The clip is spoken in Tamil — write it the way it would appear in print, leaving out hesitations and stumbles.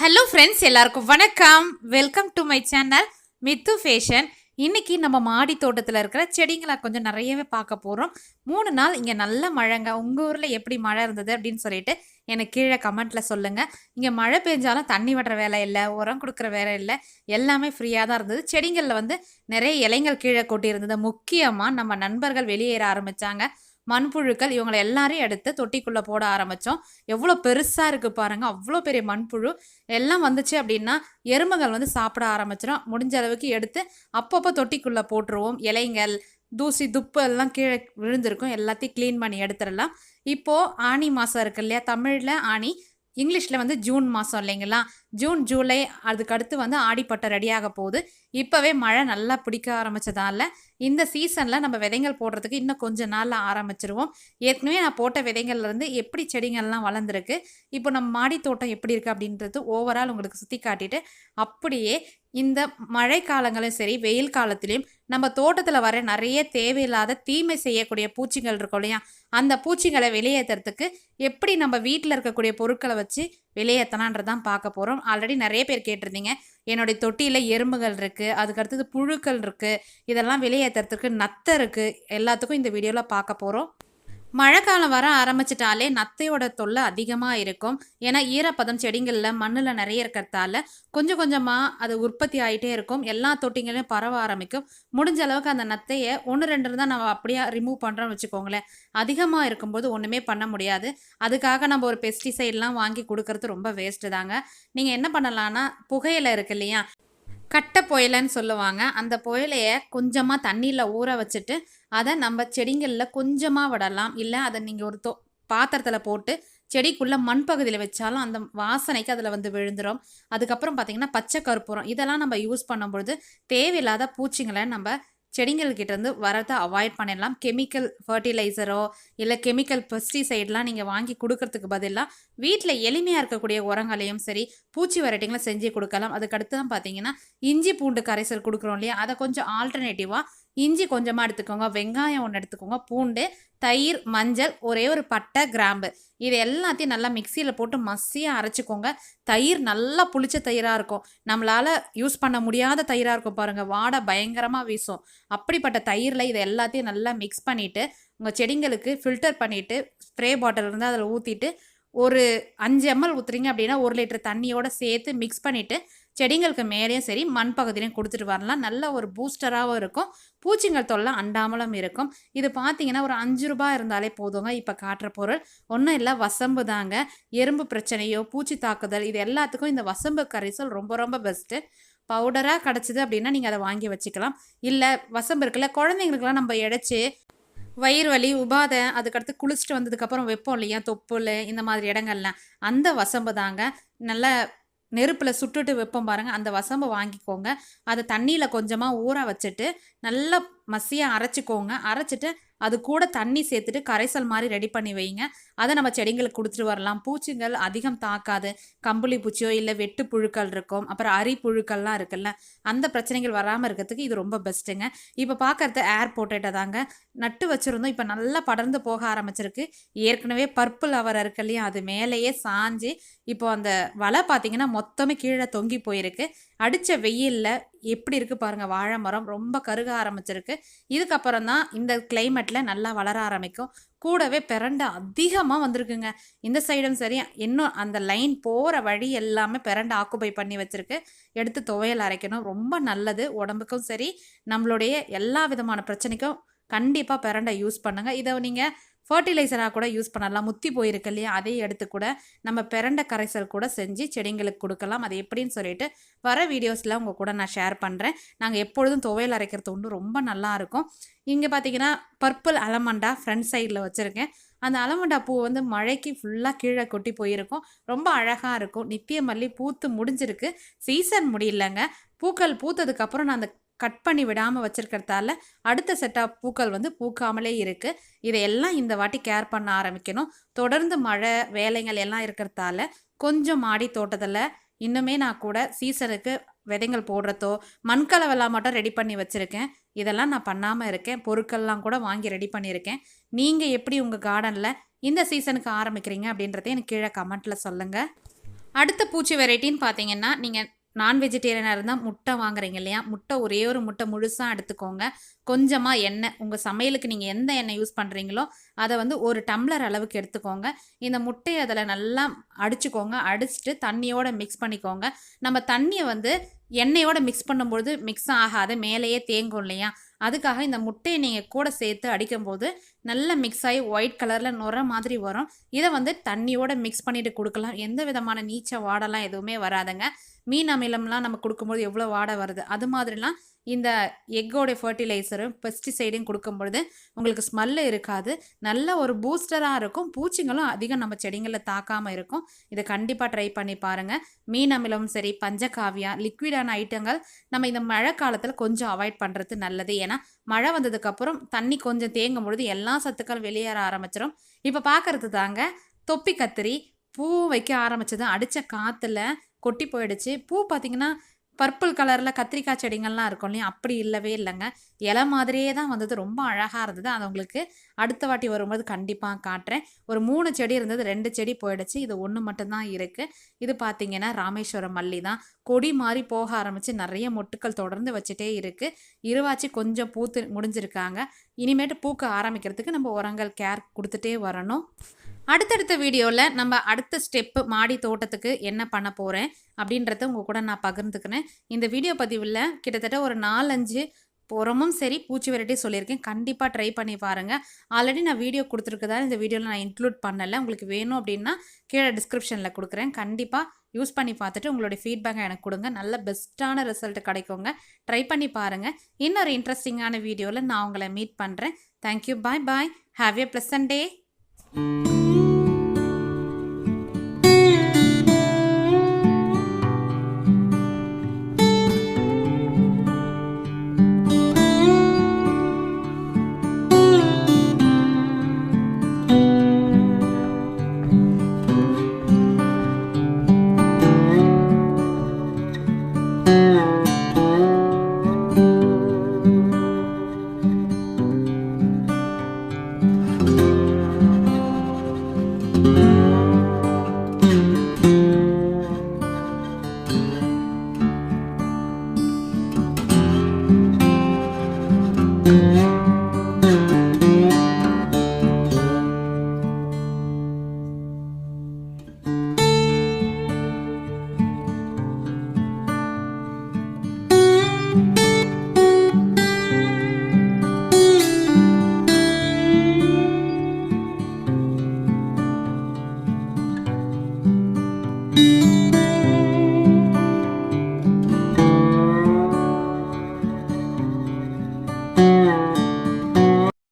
ஹலோ ஃப்ரெண்ட்ஸ், எல்லாருக்கும் வணக்கம். Welcome to my channel Mithu fashion. இன்னைக்கு நம்ம மாடி தோட்டத்தில் இருக்கிற செடிங்களை கொஞ்சம் நிறையவே பார்க்க போகிறோம். 3 நாள் இங்கே நல்ல மழைங்க. உங்கள் ஊரில் எப்படி மழை இருந்தது அப்படின்னு சொல்லிட்டு எனக்கு கீழே கமெண்ட்டில் சொல்லுங்கள். இங்கே மழை பெஞ்சாலும் தண்ணி விடுற வேலை இல்லை, உரம் கொடுக்குற வேலை இல்லை, எல்லாமே ஃப்ரீயாக தான் இருந்தது. செடிகளில் வந்து நிறைய இலைகள் கீழே கொட்டி இருந்தது. முக்கியமாக நம்ம நண்பர்கள் வெளியேற ஆரம்பித்தாங்க. மண்புழுக்கள் இவங்களை எல்லாரையும் எடுத்து தொட்டிக்குள்ளே போட ஆரம்பித்தோம். எவ்வளோ பெருசாக இருக்குது பாருங்கள், அவ்வளோ பெரிய மண்புழு எல்லாம் வந்துச்சு அப்படின்னா எறும்புகள் வந்து சாப்பிட ஆரம்பிச்சிடும். முடிஞ்ச அளவுக்கு எடுத்து அப்பப்போ தொட்டிக்குள்ளே போட்டுருவோம். இலைங்கள் தூசி துப்பு எல்லாம் கீழே விழுந்திருக்கும், எல்லாத்தையும் க்ளீன் பண்ணி எடுத்துடலாம். இப்போது ஆனி மாதம் இருக்கு இல்லையா, தமிழில் ஆனி, இங்கிலீஷில் வந்து ஜூன் மாதம் இல்லைங்களா. ஜூன் ஜூலை அதுக்கடுத்து வந்து ஆடிப்பட்டம் ரெடியாக போகுது. இப்போவே மழை நல்லா பிடிக்க ஆரம்பித்ததால இந்த சீசனில் நம்ம விதைகள் போடுறதுக்கு இன்னும் கொஞ்சம் நாளில் ஆரம்பிச்சிருவோம். ஏற்கனவே நான் போட்ட விதைகள்லேருந்து எப்படி செடிகள்லாம் வளர்ந்துருக்கு, இப்போ நம்ம மாடி தோட்டம் எப்படி இருக்குது அப்படின்றது ஓவரால் உங்களுக்கு சுற்றி காட்டிட்டு, அப்படியே இந்த மழை காலங்களும் சரி வெயில் காலத்துலேயும் நம்ம தோட்டத்தில் வர நிறைய தேவையில்லாத தீமை செய்யக்கூடிய பூச்சிகள் இருக்கும் இல்லையா, அந்த பூச்சிகளை வெளியேற்றுறதுக்கு எப்படி நம்ம வீட்டில் இருக்கக்கூடிய பொருட்களை வச்சு வெளியேற்றலான்றதான் பார்க்க போகிறோம். ஆல்ரெடி நிறைய பேர் கேட்டிருந்தீங்க, என்னுடைய தொட்டியில் எறும்புகள் இருக்குது, அதுக்கடுத்தது புழுக்கள் இருக்குது, இதெல்லாம் வெளியேற்றுறதுக்கு நத்தை இருக்குது, எல்லாத்துக்கும் இந்த வீடியோவில் பார்க்க போகிறோம். மழை காலம் வர ஆரம்பிச்சிட்டாலே நத்தையோட தொல்லை அதிகமாக இருக்கும். ஏன்னா ஈரப்பதம் செடிங்களில் மண்ணில் நிறைய இருக்கிறதால கொஞ்சம் கொஞ்சமாக அது உற்பத்தி ஆகிட்டே இருக்கும். எல்லா தொட்டிங்களையும் பரவ ஆரம்பிக்கும். முடிஞ்ச அளவுக்கு அந்த நத்தையை 1-2 தான் நம்ம அப்படியே ரிமூவ் பண்ணுறோம்னு வச்சுக்கோங்களேன். அதிகமாக இருக்கும்போது ஒன்றுமே பண்ண முடியாது. அதுக்காக நம்ம ஒரு பெஸ்டிசைட்லாம் வாங்கி கொடுக்கறது ரொம்ப வேஸ்ட்டு தாங்க. நீங்கள் என்ன பண்ணலான்னா, புகையிலை இருக்கு இல்லையா, கட்டை புயலைன்னு சொல்லுவாங்க, அந்த புயலையை கொஞ்சமாக தண்ணியில் ஊற வச்சுட்டு அதை நம்ம செடிங்களில் கொஞ்சமாக விடலாம். இல்லை அதை நீங்கள் ஒரு பாத்திரத்தில் போட்டு செடிக்குள்ளே மண் பகுதியில் வச்சாலும் அந்த வாசனைக்கு அதில் வந்து விழுந்துடும். அதுக்கப்புறம் பார்த்திங்கன்னா பச்சை கற்பூரம், இதெல்லாம் நம்ம யூஸ் பண்ணும்பொழுது தேவையில்லாத பூச்சிங்களை நம்ம செடிங்கள்கிட்டேருந்து வரதை அவாய்ட் பண்ணிடலாம். கெமிக்கல் ஃபர்டிலைசரோ இல்லை கெமிக்கல் பெஸ்டிசைட்லாம் நீங்கள் வாங்கி கொடுக்கறதுக்கு பதிலாக வீட்டில் எளிமையாக இருக்கக்கூடிய உரங்களையும் சரி பூச்சி வெரைட்டிங்களும் செஞ்சு கொடுக்கலாம். அதுக்கடுத்து தான் பார்த்தீங்கன்னா இஞ்சி பூண்டு கரைசல் கொடுக்குறோம் இல்லையா, அதை கொஞ்சம் ஆல்டர்னேட்டிவாக இஞ்சி கொஞ்சமாக எடுத்துக்கோங்க, வெங்காயம் ஒன்று எடுத்துக்கோங்க, பூண்டு, தயிர், மஞ்சள், ஒரே ஒரு பட்டை, கிராம்பு, இது எல்லாத்தையும் நல்லா மிக்சியில் போட்டு மசியாக அரைச்சிக்கோங்க. தயிர் நல்லா புளிச்ச தயிராக இருக்கும். நம்மளால் யூஸ் பண்ண முடியாத தயிராக இருக்கும் பாருங்கள், வாடை பயங்கரமாக வீசும். அப்படிப்பட்ட தயிரில் இதை எல்லாத்தையும் நல்லா மிக்ஸ் பண்ணிவிட்டு உங்கள் செடிங்களுக்கு ஃபில்டர் பண்ணிவிட்டு ஸ்ப்ரே பாட்டில் இருந்தால் அதில் ஊற்றிட்டு ஒரு 5 ml ஊற்றுறீங்க அப்படின்னா 1 லிட்டர் தண்ணியோடு சேர்த்து மிக்ஸ் பண்ணிவிட்டு செடிங்களுக்கு மேலேயும் சரி மண் பகுதியிலையும் கொடுத்துட்டு வரலாம். நல்ல ஒரு பூஸ்டராகவும் இருக்கும், பூச்சிங்கள் தொல்லை அண்டாமலும் இருக்கும். இது பார்த்தீங்கன்னா ஒரு 5 ரூபாய் இருந்தாலே போதுங்க. இப்போ காட்டுற பொருள் ஒன்றும் இல்லை, வசம்பு தாங்க. எறும்பு பிரச்சனையோ பூச்சி தாக்குதல் இது எல்லாத்துக்கும் இந்த வசம்பு கரைசல் ரொம்ப ரொம்ப பெஸ்ட்டு. பவுடராக கிடச்சிது அப்படின்னா நீங்கள் அதை வாங்கி வச்சுக்கலாம். இல்லை வசம்பு இருக்குல்ல, குழந்தைங்களுக்குலாம் நம்ம இடைச்சி வயிறு வலி உபாதை அதுக்கடுத்து குளிச்சுட்டு வந்ததுக்கப்புறம் வைப்போம் இல்லையா தொப்புள் இந்த மாதிரி இடங்கள்லாம், அந்த வசம்பு தாங்க. நல்லா நெருப்பில் சுட்டுட்டு வைப்போம் பாருங்கள், அந்த வசம்பு வாங்கிக்கோங்க. அதை தண்ணியில் கொஞ்சமாக ஊற வச்சுட்டு நல்லா மசியாக அரைச்சிக்கோங்க. அரைச்சிட்டு அது கூட தண்ணி சேர்த்துட்டு கரைசல் மாதிரி ரெடி பண்ணி வைங்க. அதை நம்ம செடிங்களுக்கு கொடுத்துட்டு வரலாம். பூச்சிகள் அதிகம் தாக்காது. கம்பளி பூச்சியோ இல்லை வெட்டு புழுக்கள் இருக்கும், அப்புறம் அரி புழுக்கள்லாம் இருக்குல்ல, அந்த பிரச்சனைகள் வராமல் இருக்கிறதுக்கு இது ரொம்ப பெஸ்ட்டுங்க. இப்போ பார்க்குறது ஏர் போட்டேட்டை தாங்க. நட்டு வச்சுருந்தோம், இப்போ நல்லா படர்ந்து போக ஆரம்பிச்சிருக்கு. ஏற்கனவே பர்பிள் அவரை இருக்கு இல்லையா, அது மேலேயே சாஞ்சு இப்போ அந்த வலை பார்த்திங்கன்னா மொத்தமே கீழே தொங்கி போயிருக்கு. அடித்த வெயிலில் எப்படி இருக்குது பாருங்கள், வாழை மரம் ரொம்ப கருக ஆரம்பிச்சிருக்கு. இதுக்கப்புறம் தான் இந்த கிளைமேட்டில் நல்லா வளர ஆரம்பிக்கும். கூடவே பிரண்டை அதிகமாக வந்திருக்குங்க. இந்த சைடும் சரி, இன்னும் அந்த லைன் போகிற வழி எல்லாமே பிரண்டை ஆக்குபை பண்ணி வச்சுருக்கு. எடுத்து துவையல் அரைக்கணும், ரொம்ப நல்லது உடம்புக்கும் சரி. நம்மளுடைய எல்லா விதமான பிரச்சனைக்கும் கண்டிப்பாக பிரண்டை யூஸ் பண்ணுங்கள். இதை நீங்கள் ஃபர்டிலைசராக கூட யூஸ் பண்ணலாம். முத்தி போயிருக்கு இல்லையா, அதையும் எடுத்து கூட நம்ம பிரண்டை கரைசல் கூட செஞ்சு செடிங்களுக்கு கொடுக்கலாம். அது எப்படின்னு சொல்லிட்டு வர வீடியோஸில் உங்கள் கூட நான் ஷேர் பண்ணுறேன். நாங்கள் எப்பொழுதும் துவையல் அரைக்கிறது ஒன்று ரொம்ப நல்லாயிருக்கும். இங்கே பார்த்தீங்கன்னா பர்பிள் அலமண்டா ஃப்ரண்ட் சைடில் வச்சுருக்கேன். அந்த அலமண்டா பூ வந்து மழைக்கு ஃபுல்லாக கீழே கொட்டி போயிருக்கும், ரொம்ப அழகாக இருக்கும். நித்திய மல்லி பூத்து முடிஞ்சிருக்கு, சீசன் முடியலங்க. பூக்கள் பூத்ததுக்கப்புறம் நான் அந்த கட் பண்ணி விடாமல் வச்சுருக்கிறதால அடுத்த செட் ஆஃப் பூக்கள் வந்து பூக்காமலே இருக்குது. இதையெல்லாம் இந்த வாட்டி கேர் பண்ண ஆரம்பிக்கணும். தொடர்ந்து மழை வேலைகள் எல்லாம் இருக்கிறதால கொஞ்சம் மாடி தோட்டத்தில் இன்னுமே நான் கூட சீசனுக்கு விதைகள் போடுறதோ மண்கலவெல்லாம் மட்டும் ரெடி பண்ணி வச்சுருக்கேன். இதெல்லாம் நான் பண்ணாமல் இருக்கேன். பொருட்கள்லாம் கூட வாங்கி ரெடி பண்ணியிருக்கேன். நீங்கள் எப்படி உங்கள் கார்டனில் இந்த சீசனுக்கு ஆரம்பிக்கிறீங்க அப்படின்றத எனக்கு கீழே கமெண்ட்டில் சொல்லுங்கள். அடுத்த பூச்சி வெரைட்டின்னு பார்த்தீங்கன்னா, நீங்க நான் வெஜிடேரியனா இருந்தா முட்டை வாங்குறீங்க இல்லையா? முட்டை ஒரே ஒரு முட்டை முழுசா எடுத்துக்கோங்க. கொஞ்சமா எண்ணெய், உங்க சமையலுக்கு நீங்க எந்த எண்ணெய் யூஸ் பண்றீங்களோ, அத வந்து 1 டம்ளர் அளவுக்கு எடுத்துக்கோங்க. இந்த முட்டைய அதில நல்லா அடிச்சுக்கோங்க. அடிச்சுட்டு தண்ணியோட மிக்ஸ் பண்ணிக்கோங்க. நம்ம தண்ணிய வந்து எண்ணெயோட மிக்ஸ் பண்ணும்பொழுது மிக்ஸ் ஆகாது. மேலேயே தேங்கும் இல்லையா? அதுக்காக இந்த முட்டைய நீங்க கூட சேர்த்து அடிக்கும்போது, நல்லா மிக்ஸ் ஆயி ஒயிட் கலர்ல நுரை மாதிரி வரும். இத வந்து தண்ணியோட மிக்ஸ் பண்ணிட்டு குடுக்கலாம். எந்த விதமான நீச்ச வாடலாம் எதுவுமே வராதுங்க. மீன் அமிலம்லாம் நம்ம குடுக்கும்போது எவ்வளோ வாடை வருது. அது மாதிரிலாம் இந்த எக்கோட ஃபெர்டிலைசரும், பெஸ்டிசைடும் குடுக்கும்பொழுது உங்களுக்கு ஸ்மெல் இருக்காது. நல்ல ஒரு பூஸ்டரா இருக்கும். பூச்சிங்களும் அதிகம் நம்ம செடிங்கள தாக்காம இருக்கும். இத கண்டிப்பா ட்ரை பண்ணி பாருங்க. மீன் அமிலமும் சரி, பஞ்சகாவியா, லிக்விடான ஐட்டங்கள் நம்ம இந்த மழை காலத்தில கொஞ்சம் அவாய்ட் பண்றது நல்லது. ஏன்னா, மழை வந்ததுக்கப்புறம் தண்ணி கொஞ்சம் தேங்கும் பொழுது எல்லா சத்துக்களும் வெளியேற ஆரம்பிச்சுரும். இப்ப பார்க்கறது தாங்க தொப்பி கத்திரி. பூ வைக்க ஆரம்பிச்சது அடிச்ச காத்துல கொட்டி போயிடுச்சு. பூ பார்த்தீங்கன்னா, பர்பிள் கலர்ல கத்திரிக்காய் செடிங்கள்லாம் இருக்கும் இல்லையா? அப்படி இல்லவே இல்லங்க. இலை மாதிரியே தான் வந்தது. ரொம்ப அழகா இருந்தது. அத உங்களுக்கு அடுத்த வாட்டி வரும்போது கண்டிப்பா காட்டுறேன். ஒரு 3 செடி இருந்தது. 2 செடி போயிடுச்சு. இது 1 மட்டும் தான் இருக்கு. இது பார்த்தீங்கன்னா, ராமேஸ்வரம் மல்லி தான். கொடி மாரி போக ஆரம்பிச்சு நெறைய மொட்டுக்கள் தொடர்ந்து வச்சுட்டே இருக்கு. இருவாச்சி கொஞ்சம் பூத்து முடிஞ்சிருக்காங்க. இனிமேட்டு பூக்க ஆரம்பிக்கிறதுக்கு நம்ம உரங்கள், கேர் குடுத்துட்டே வரணும். அடுத்தடுத்த வீடியோல நம்ம அடுத்த ஸ்டெப்பு மாடி தோட்டத்துக்கு என்ன பண்ண போறேன் அப்படின்றத உங்க கூட நான் பகிர்ந்துக்கிறேன். இந்த வீடியோ பதிவுல கிட்டத்தட்ட ஒரு 4, 5 உரமும் சரி, பூச்சி வெரைட்டி சொல்லியிருக்கேன். கண்டிப்பா ட்ரை பண்ணி பாருங்க. ஆல்ரெடி நான் வீடியோ குடுத்துருக்கதால இந்த வீடியோல நான் இன்க்ளூட் பண்ணல. உங்களுக்கு வேணும் அப்படின்னா கீழ டிஸ்கிரிப்ஷன்ல குடுக்குறேன். கண்டிப்பா யூஸ் பண்ணி பார்த்துட்டு உங்களுடைய ஃபீட்பேக்க எனக்கு குடுங்க. நல்ல பெஸ்ட்டான ரிசல்ட் கிடைக்குங்க. ட்ரை பண்ணி பாருங்க. இன்னொரு இன்ட்ரெஸ்டிங்கான வீடியோல நான் உங்கள மீட் பண்றேன். Thank you. Bye bye. Have a pleasant day.